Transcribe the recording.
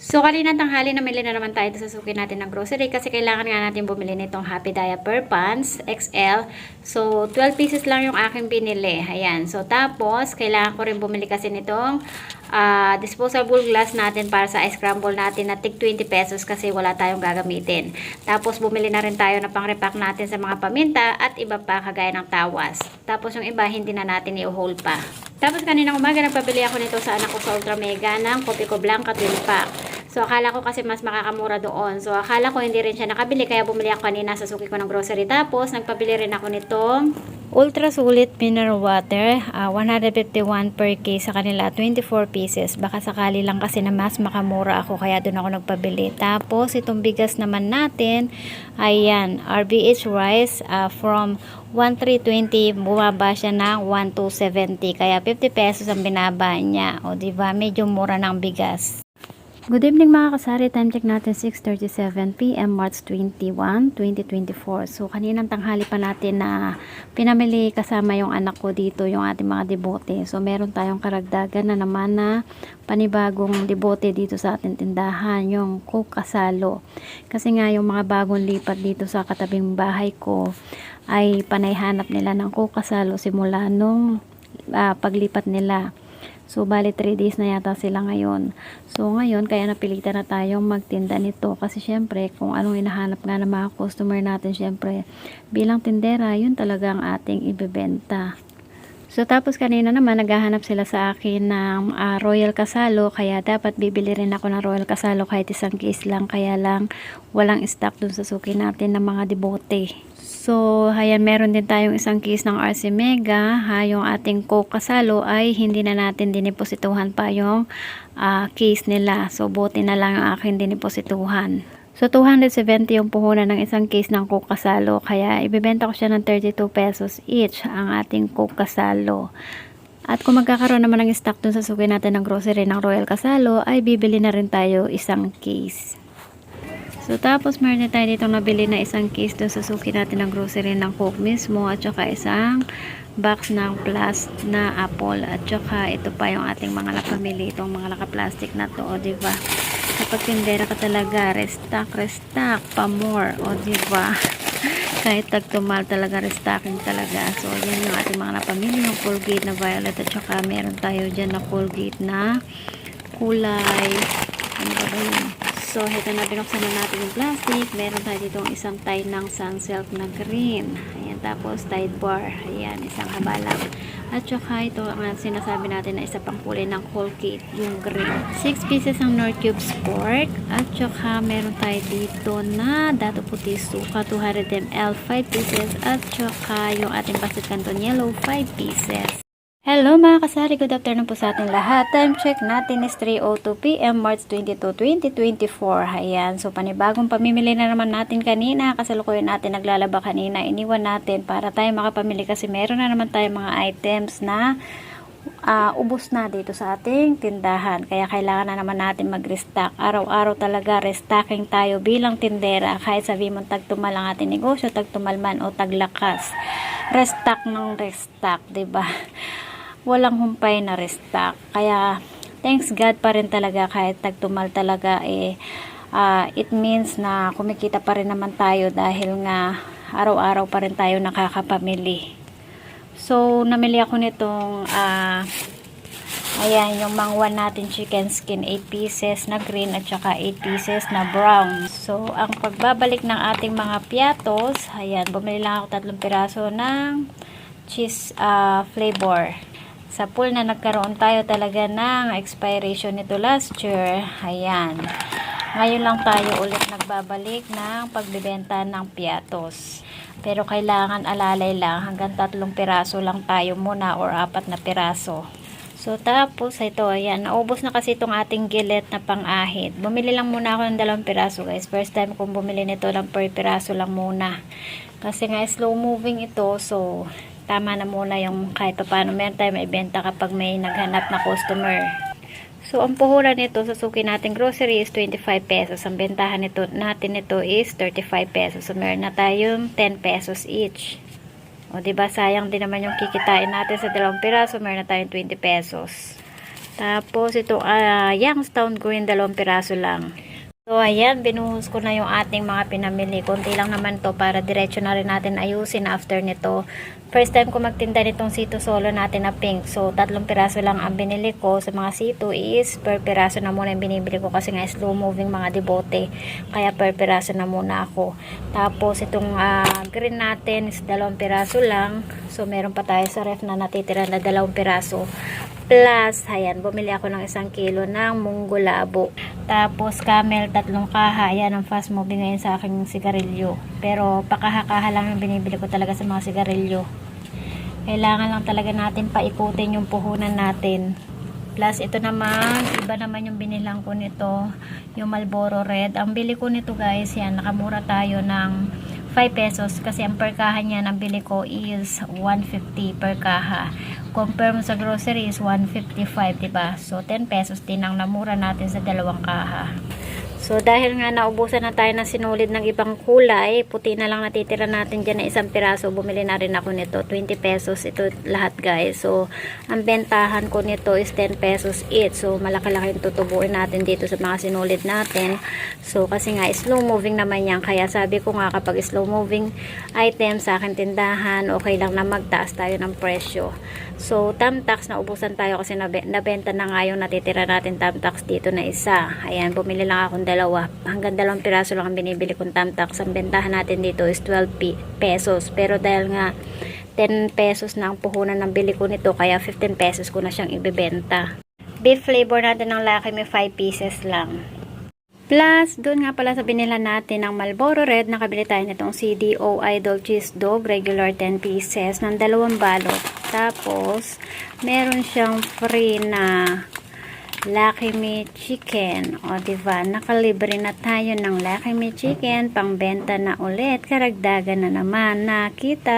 So, kanina tanghali namili na naman tayo sa suki natin ng grocery kasi kailangan nga natin bumili nitong Happy Diaper Pants XL. So, 12 pieces lang yung aking binili. Ayan. So, tapos, kailangan ko rin bumili kasi nitong disposable glass natin para sa ice crumble natin na tig 20 pesos kasi wala tayong gagamitin. Tapos, bumili na rin tayo na pang-repack natin sa mga paminta at iba pa kagaya ng tawas. Tapos, yung iba hindi na natin i-hold pa. Tapos, kaninang umaga nagpabili ako nito sa anak ko sa Ultra Mega ng Copico Blanca 12 pack. So, akala ko kasi mas makakamura doon. So, akala ko hindi rin siya nakabili. Kaya bumili ako kanina sa suki ko ng grocery. Tapos, nagpabili rin ako nitong Ultra Sulit Mineral Water. 151 per case sa kanila. 24 pieces. Baka sakali lang kasi na mas makamura ako. Kaya doon ako nagpabili. Tapos, itong bigas naman natin. Ayan. RBH Rice from 1,320. Bumaba siya ng 1,270. Kaya 50 pesos ang binaba niya. O, diba? Medyo mura ng bigas. Good evening mga kasari, time check natin 6:37 PM March 21, 2024. So kaninang tanghali pa natin na pinamili kasama yung anak ko dito, yung ating mga debote. So meron tayong karagdagan na naman na panibagong debote dito sa ating tindahan, yung Coke Kasalo. Kasi nga yung mga bagong lipat dito sa katabing bahay ko ay panayhanap nila ng Coke Kasalo simula nung paglipat nila. So, bali 3 days na yata sila ngayon. So, ngayon, kaya napilitan na tayong magtinda nito. Kasi, syempre, kung anong hinahanap nga ng mga customer natin, syempre, bilang tindera, yun talaga ang ating ibebenta. So, tapos kanina naman, naghahanap sila sa akin ng Royal Kasalo. Kaya, dapat bibili rin ako ng Royal Kasalo kahit isang case lang. Kaya lang, walang stock dun sa suki natin ng mga debote. So, ayan, meron din tayong isang case ng RC Mega. Yung ating Coke Kasalo ay hindi na natin diniposituhan pa yung case nila. So, buti na lang yung aking diniposituhan. So, 270 yung puhunan ng isang case ng Coke Kasalo. Kaya, ibibenta ko siya ng 32 pesos each ang ating Coke Kasalo. At kung magkakaroon naman ng stock dun sa suki natin ng grocery ng Royal Kasalo, ay bibili na rin tayo isang case. So, tapos meron tayo dito nabili na isang case doon sa suki natin ng grocery ng Coke mismo at saka isang box ng plus na apple at saka ito pa yung ating mga napamili, itong mga naka-plastic na to, o diba? Kapag tindera ka talaga, restock pa more, o diba? Kahit tagtumal talaga, restocking talaga. So, yan yung ating mga napamili, yung Colgate na violet at saka meron tayo dyan na Colgate na kulay, ano ba ba yun? So, ito na, binuksan na natin yung plastic. Meron tayo dito isang tie ng Sunsilk na green. Ayan, tapos Tide Bar. Ayan, isang habalang. At saka ito ang sinasabi natin na isa pang kulay ng Colgate, yung green. 6 pieces ang Nor Cube Sport. At saka meron tayo dito na Dato Puti Suka, 200 ml, 5 pieces. At saka yung ating Pasit Canton Yellow, 5 pieces. Hello mga kasari, good afternoon po sa ating lahat. Time check natin is 3:02 PM March 22, 2024. Ayan, so panibagong pamimili na naman natin kanina. Kasalukuyan natin naglalaba kanina. Iniwan natin para tayo makapamili kasi meron na naman tayo mga items na ubos na dito sa ating tindahan. Kaya kailangan na naman natin mag-restock. Araw-araw talaga restocking tayo bilang tindera. Kahit sabihin mo tagtumal ang ating negosyo, tagtumal man o taglakas. Restock ng restock, 'di ba? Walang humpay na restock. Kaya, thanks God pa rin talaga kahit tagtumal talaga it means na kumikita pa rin naman tayo dahil nga araw-araw pa rin tayo nakakapamili. So, namili ako nitong ayan, yung mangwan natin chicken skin, 8 pieces na green at saka 8 pieces na brown. So, ang pagbabalik ng ating mga piatos, ayan, bumili lang ako 3 piraso ng cheese flavor. Sa pool na nagkaroon tayo talaga ng expiration nito last year. Ayan. Ngayon lang tayo ulit nagbabalik ng pagbibenta ng piatos. Pero kailangan alalay lang. Hanggang 3 piraso lang tayo muna or 4 na piraso. So, tapos ito, ayan. Naubos na kasi itong ating gillet na pang-ahit. Bumili lang muna ako ng 2 piraso guys. First time kong bumili nito ng per piraso lang muna. Kasi nga slow moving ito. So, tama na muna yung kahit paano meron tayo maibenta kapag may naghanap na customer. So, ang puhuran nito sa suki natin grocery is 25 pesos. Ang bentahan natin ito is 35 pesos. So, meron na tayong 10 pesos each. O, diba sayang din naman yung kikitain natin sa 2 piraso. Meron na tayong 20 pesos. Tapos ito, Youngstown Green, 2 piraso lang. So, ayan, binuhos ko na yung ating mga pinamili. Konti lang naman to para diretso na rin natin ayusin after nito. First time ko magtinda nitong sito solo natin na pink. So, 3 piraso lang ang binili ko. Sa mga sito is per piraso na muna yung binibili ko kasi nga slow moving mga debote. Kaya per piraso na muna ako. Tapos, itong green natin is 2 piraso lang. So, meron pa tayo sa ref na natitira na 2 piraso. Plus, ayan, bumili ako ng 1 kilo ng munggo labo. Tapos, camel, 3 kaha. Ayan, ang fast moving ngayon sa aking sigarilyo. Pero, pakaha-kaha lang yung binibili ko talaga sa mga sigarilyo. Kailangan lang talaga natin paikutin yung puhunan natin. Plus, ito naman, iba naman yung binilang ko nito, yung Marlboro Red. Ang bili ko nito guys, yan, nakamura tayo ng 5 pesos kasi ang per kaha niya ang bili ko is 150 per kaha. Compare mo sa grocery is 155, diba? So, 10 pesos din ang namura natin sa 2 kaha. So, dahil nga naubusan na tayo ng sinulid ng ibang kulay, puti na lang natitira natin dyan na 1 piraso. Bumili na rin ako nito. 20 pesos ito lahat guys. So, ang bentahan ko nito is 10 pesos each. So, malaki-laki yung tutubuin natin dito sa mga sinulid natin. So, kasi nga slow moving naman yan. Kaya sabi ko nga kapag slow moving item sa akin tindahan, okay lang na magtaas tayo ng presyo. So, tamtax, naubusan tayo kasi nabenta na nga yung natitira natin tamtax dito na isa. Ayan, bumili lang akong 2. Hanggang 2 piraso lang ang binibili kong tamtax. Ang bentahan natin dito is 12 pesos. Pero dahil nga 10 pesos na ang puhunan ng bili ko nito, kaya 15 pesos ko na siyang ibebenta. Beef flavor natin ng Lucky Me 5 pieces lang. Plus, doon nga pala sa binila natin ng Marlboro Red, nakabili tayo nitong CDO Idol Cheese Dog, regular 10 pieces, ng 2 balot. Tapos, meron siyang free na Lucky Me Chicken. O, diba? Nakalibre na tayo ng Lucky Me Chicken, pangbenta na ulit, karagdagan na naman, nakita.